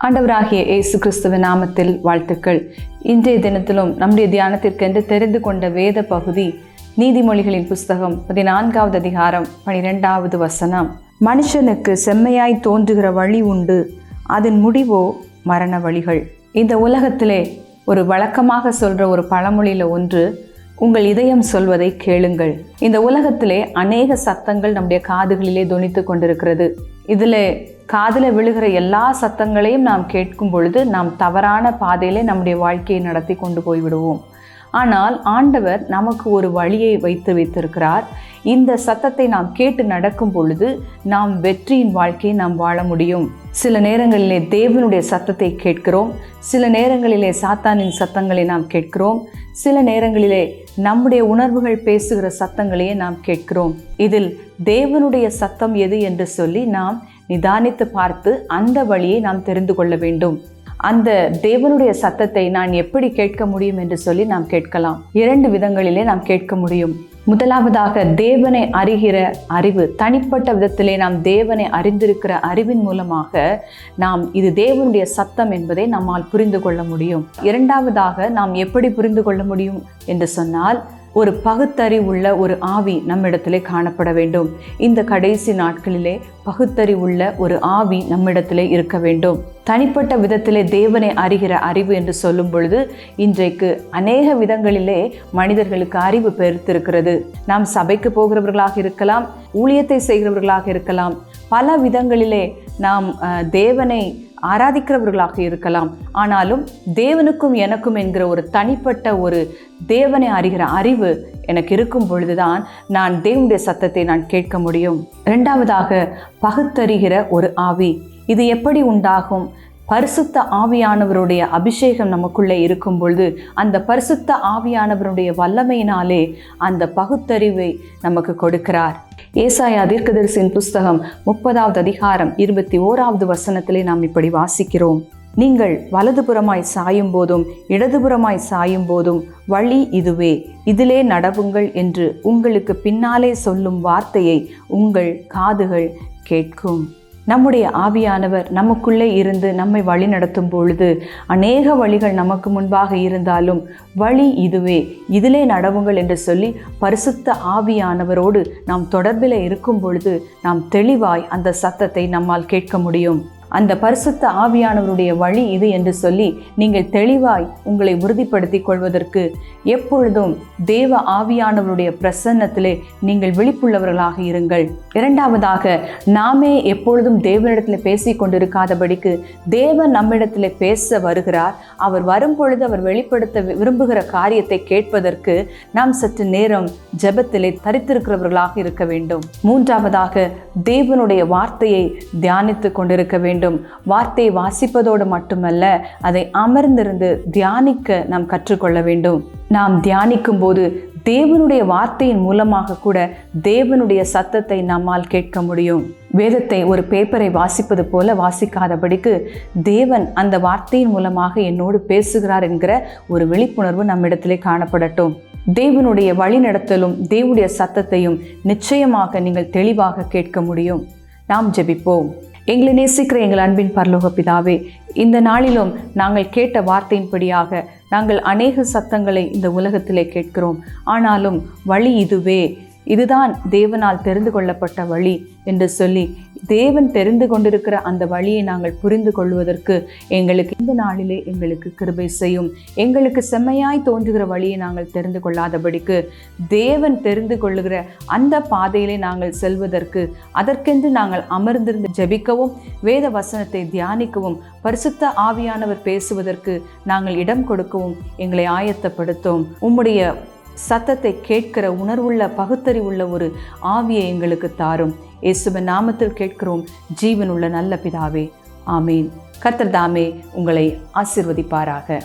ஆண்டவராகிய இயேசு கிறிஸ்துவின் நாமத்தில் வாழ்த்துக்கள். இன்றைய தினத்திலும் நம்முடைய தியானத்திற்கென்று தெரிந்து கொண்ட வேத பகுதி நீதிமொழிகளின் புஸ்தகம் 14வது அதிகாரம் 12வது வசனம். மனுஷனுக்கு செம்மையாய் தோன்றுகிற வழி உண்டு, அதன் முடிவோ மரண வழிகள். இந்த உலகத்திலே ஒரு வழக்கமாக சொல்கிற ஒரு பழமொழியில் ஒன்று, உங்கள் இதயம் சொல்வதை கேளுங்கள். இந்த உலகத்திலே அநேக சத்தங்கள் நம்முடைய காதுகளிலே தொனித்து கொண்டிருக்கிறது. இதில் காதில் விழுகிற எல்லா சத்தங்களையும் நாம் கேட்கும் பொழுது நாம் தவறான பாதையிலே நம்முடைய வாழ்க்கையை நடத்தி கொண்டு போய்விடுவோம். ஆனால் ஆண்டவர் நமக்கு ஒரு வழியை வைத்திருக்கிறார். இந்த சத்தத்தை நாம் கேட்டு நடக்கும் பொழுது நாம் வெற்றியின் வாழ்க்கையை நாம் வாழ முடியும். சில நேரங்களிலே தேவனுடைய சத்தத்தை கேட்கிறோம், சில நேரங்களிலே சாத்தானின் சத்தங்களை நாம் கேட்கிறோம், சில நேரங்களிலே நம்முடைய உணர்வுகள் பேசுகிற சத்தங்களையே நாம் கேட்கிறோம். இதில் தேவனுடைய சத்தம் எது என்று சொல்லி நாம் நிதானித்து பார்த்து அந்த வழியை நாம் தெரிந்து கொள்ள வேண்டும். அந்த தேவனுடைய சத்தத்தை நான் எப்படி கேட்க முடியும் என்று சொல்லி நாம் கேட்கலாம். 2 விதங்களிலே நாம் கேட்க முடியும். முதலாவதாக தேவனை அறிகிற அறிவு, தனிப்பட்ட விதத்திலே நாம் தேவனை அறிந்திருக்கிற அறிவின் மூலமாக நாம் இது தேவனுடைய சத்தம் என்பதை நம்மால் புரிந்து கொள்ள முடியும். 2வதாக நாம் எப்படி புரிந்து கொள்ள முடியும் என்று சொன்னால், ஒரு பகுத்தறிவுள்ள ஒரு ஆவி நம்மிடத்திலே காணப்பட வேண்டும். இந்த கடைசி நாட்களிலே பகுத்தறிவுள்ள ஒரு ஆவி நம்மிடத்திலே இருக்க வேண்டும். தனிப்பட்ட விதத்திலே தேவனை அறிகிற அறிவு என்று சொல்லும் பொழுது இன்றைக்கு அநேக விதங்களிலே மனிதர்களுக்கு அறிவு பெருத்திருக்கிறது. நாம் சபைக்கு போகிறவர்களாக இருக்கலாம், ஊழியத்தை செய்கிறவர்களாக இருக்கலாம், பல விதங்களிலே நாம் தேவனை ஆராதிக்கிறவர்களாக இருக்கலாம். ஆனாலும் தேவனுக்கும் எனக்கும் என்கிற ஒரு தனிப்பட்ட ஒரு தேவனை அறிகிற அறிவு எனக்கு இருக்கும் பொழுதுதான் நான் தேவனுடைய சத்தத்தை நான் கேட்க முடியும். 2வதாக பகுத்தறிகிற ஒரு ஆவி. இது எப்படி உண்டாகும்? பரிசுத்த ஆவியானவருடைய அபிஷேகம் நமக்குள்ளே இருக்கும் பொழுது அந்த பரிசுத்த ஆவியானவருடைய வல்லமையினாலே அந்த பகுத்தறிவை நமக்கு கொடுக்கிறார். ஏசாயா தீர்க்கதரிசியின் புஸ்தகம் 30வது அதிகாரம் 21வது வசனத்திலே நாம் இப்படி வாசிக்கிறோம். நீங்கள் வலதுபுறமாய் சாயும் போதும் இடதுபுறமாய் சாயும் போதும் வழி இதுவே, இதிலே நடவுங்கள் என்று உங்களுக்கு பின்னாலே சொல்லும் வார்த்தையை உங்கள் காதுகள் கேட்கும். நம்முடைய ஆவியானவர் நமக்குள்ளே இருந்து நம்மை வழி நடத்தும் பொழுது அநேக வழிகள் நமக்கு முன்பாக இருந்தாலும் வழி இதுவே, இதிலே நடவுங்கள் என்று சொல்லி பரிசுத்த ஆவியானவரோடு நாம் தொடர்பில் இருக்கும் பொழுது நாம் தெளிவாய் அந்த சத்தத்தை நம்மால் கேட்க முடியும். அந்த பரிசுத்த ஆவியானவருடைய வழி இது என்று சொல்லி நீங்கள் தெளிவாய் உங்களை உறுதிப்படுத்தி கொள்வதற்கு எப்பொழுதும் தேவ ஆவியானவருடைய பிரசன்னத்திலே நீங்கள் விழிப்புள்ளவர்களாக இருங்கள். 2வதாக, நாமே எப்பொழுதும் தேவனிடத்தில் பேசி கொண்டிருக்காதபடிக்கு தேவன் நம்மிடத்தில் பேச வருகிறார். அவர் வரும் பொழுது அவர் வெளிப்படுத்த விரும்புகிற காரியத்தை கேட்பதற்கு நாம் சற்று நேரம் ஜெபத்திலே தரித்திருக்கிறவர்களாக இருக்க வேண்டும். 3வதாக, தேவனுடைய வார்த்தையை தியானித்து கொண்டிருக்க வேண்டும். வார்த்தையை வாசிப்பதோடு மட்டுமல்ல, அதை அமர்ந்திருந்து தியானிக்க நாம் கற்றுக்கொள்ள வேண்டும். நாம் தியானிக்கும் போது தேவனுடைய வார்த்தையின் மூலமாக கூட தேவனுடைய சத்தத்தை நம்மால் கேட்க முடியும். வேதத்தை ஒரு பேப்பரை வாசிப்பது போல வாசிக்காதபடிக்கு தேவன் அந்த வார்த்தையின் மூலமாக என்னோடு பேசுகிறார் என்கிற ஒரு விழிப்புணர்வு நம்மிடத்திலே காணப்படட்டும். தேவனுடைய வழிநடத்தலும் தேவனுடைய சத்தத்தையும் நிச்சயமாக நீங்கள் தெளிவாக கேட்க முடியும். நாம் ஜெபிப்போம். எங்களை நேசிக்கிற எங்கள் அன்பின் பரலோக பிதாவே, இந்த நாளிலும் நாங்கள் கேட்ட வார்த்தையின்படியாக நாங்கள் அநேக சத்தங்களை இந்த உலகத்திலே கேட்கிறோம். ஆனாலும் வழி இதுவே, இதுதான் தேவனால் தெரிந்து கொள்ளப்பட்ட வழி என்று சொல்லி தேவன் தெரிந்து கொண்டிருக்கிற அந்த வழியை நாங்கள் புரிந்து கொள்வதற்கு எங்களுக்கு இந்த நாளிலே எங்களுக்கு கிருபை செய்யும். எங்களுக்கு செம்மையாய் தோன்றுகிற வழியை நாங்கள் தெரிந்து கொள்ளாதபடிக்கு தேவன் தெரிந்து கொள்ளுகிற அந்த பாதையிலே நாங்கள் செல்வதற்கு, அதற்கென்று நாங்கள் அமர்ந்திருந்து ஜெபிக்கவும் வேத வசனத்தை தியானிக்கவும் பரிசுத்த ஆவியானவர் பேசுவதற்கு நாங்கள் இடம் கொடுக்கவும் எங்களை ஆயத்தப்படுத்தும். உம்முடைய சத்தத்தை கேட்கிற உணர்வுள்ள பகுத்தறிவுள்ள ஒரு ஆவியை எங்களுக்கு தாரும். இயேசுவின் நாமத்தில் கேட்கிறோம் ஜீவனுள்ள நல்ல பிதாவே, ஆமேன். கர்த்தர் தாமே உங்களை ஆசீர்வதிப்பாராக.